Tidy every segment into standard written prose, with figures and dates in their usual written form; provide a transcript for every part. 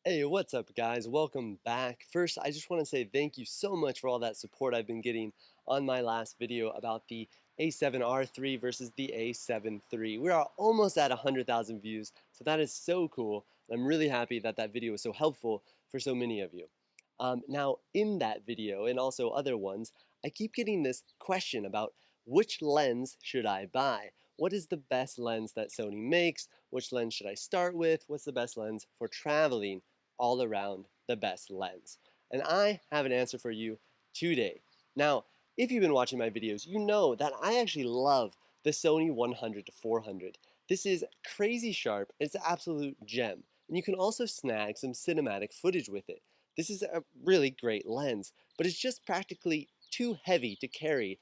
Hey, what's up, guys? Welcome back. First, I just want to say thank you so much for all that support I've been getting on my last video about the A7R3 versus the A7 III. We are almost at 100,000 views, so that is so cool. I'm really happy that that video was so helpful for so many of you. Now, in that video, and also other ones, I keep getting this question about which lens should I buy? What is the best lens that Sony makes? Which lens should I start with? What's the best lens for traveling? All around the best lens. And I have an answer for you today. Now, if you've been watching my videos, you know that I actually love the Sony 100 to 400. This is crazy sharp, it's an absolute gem. And you can also snag some cinematic footage with it. This is a really great lens, but it's just practically too heavy to carry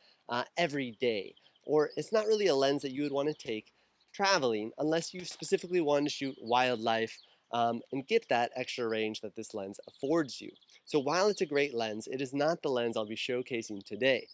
every day. Or it's not really a lens that you would want to take traveling unless you specifically want to shoot wildlife and get that extra range that this lens affords you. So while it's a great lens, it is not the lens I'll be showcasing today.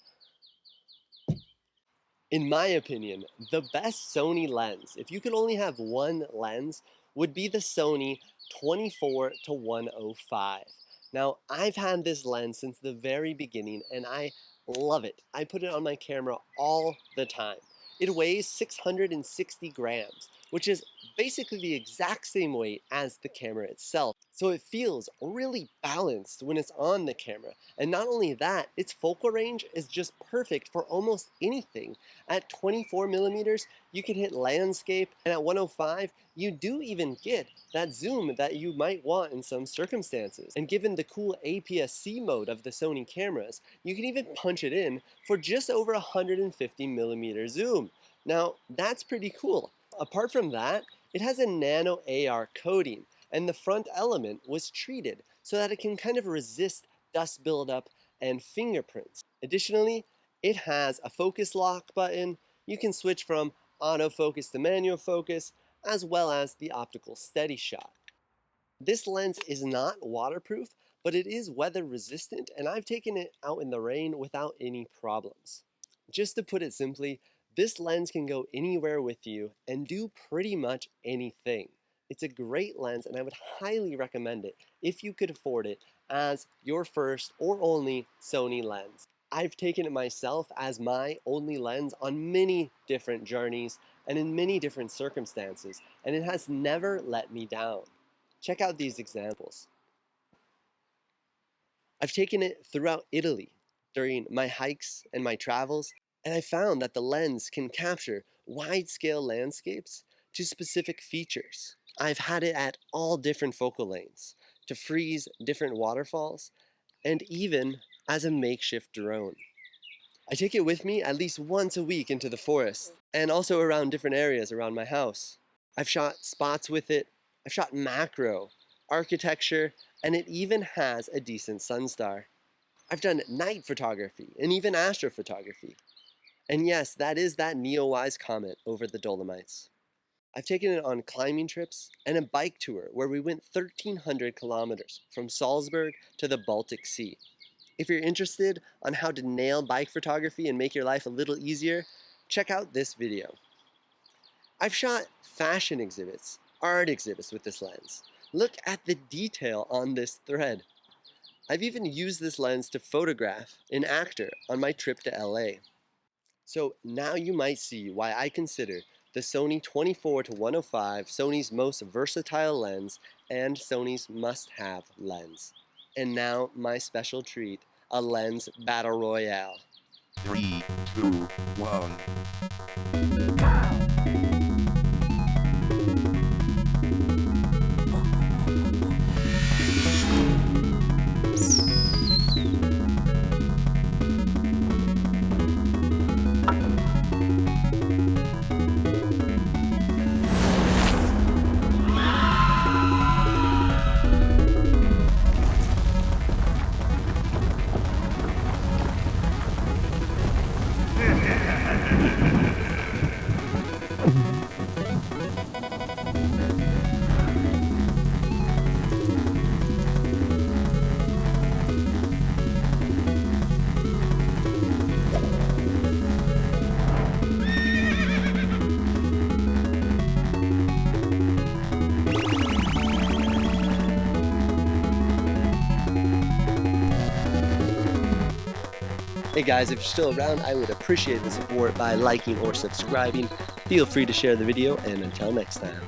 In my opinion, the best Sony lens, if you could only have one lens, would be the Sony 24 to 105. Now, I've had this lens since the very beginning and I love it. I put it on my camera all the time. It weighs 660 grams, which is basically the exact same weight as the camera itself. So it feels really balanced when it's on the camera. And not only that, its focal range is just perfect for almost anything. At 24 millimeters, you can hit landscape, and at 105, you do even get that zoom that you might want in some circumstances. And given the cool APS-C mode of the Sony cameras, you can even punch it in for just over 150 millimeter zoom. Now, that's pretty cool. Apart from that, it has a nano AR coating, and the front element was treated so that it can kind of resist dust buildup and fingerprints. Additionally, it has a focus lock button. You can switch from autofocus to manual focus, as well as the optical steady shot. This lens is not waterproof, but it is weather resistant, and I've taken it out in the rain without any problems. Just to put it simply, this lens can go anywhere with you and do pretty much anything. It's a great lens and I would highly recommend it if you could afford it as your first or only Sony lens. I've taken it myself as my only lens on many different journeys and in many different circumstances, and it has never let me down. Check out these examples. I've taken it throughout Italy during my hikes and my travels, and I found that the lens can capture wide-scale landscapes to specific features. I've had it at all different focal lengths to freeze different waterfalls and even as a makeshift drone. I take it with me at least once a week into the forest and also around different areas around my house. I've shot spots with it, I've shot macro, architecture, and it even has a decent sunstar. I've done night photography and even astrophotography. And yes, that is that Neowise comet over the Dolomites. I've taken it on climbing trips and a bike tour where we went 1,300 kilometers from Salzburg to the Baltic Sea. If you're interested on how to nail bike photography and make your life a little easier, check out this video. I've shot fashion exhibits, art exhibits with this lens. Look at the detail on this thread. I've even used this lens to photograph an actor on my trip to LA. So now you might see why I consider the Sony 24 to 105 Sony's most versatile lens and Sony's must-have lens. And now my special treat, a lens battle royale. 3, 2, 1. Hey guys, if you're still around, I would appreciate the support by liking or subscribing. Feel free to share the video, and until next time.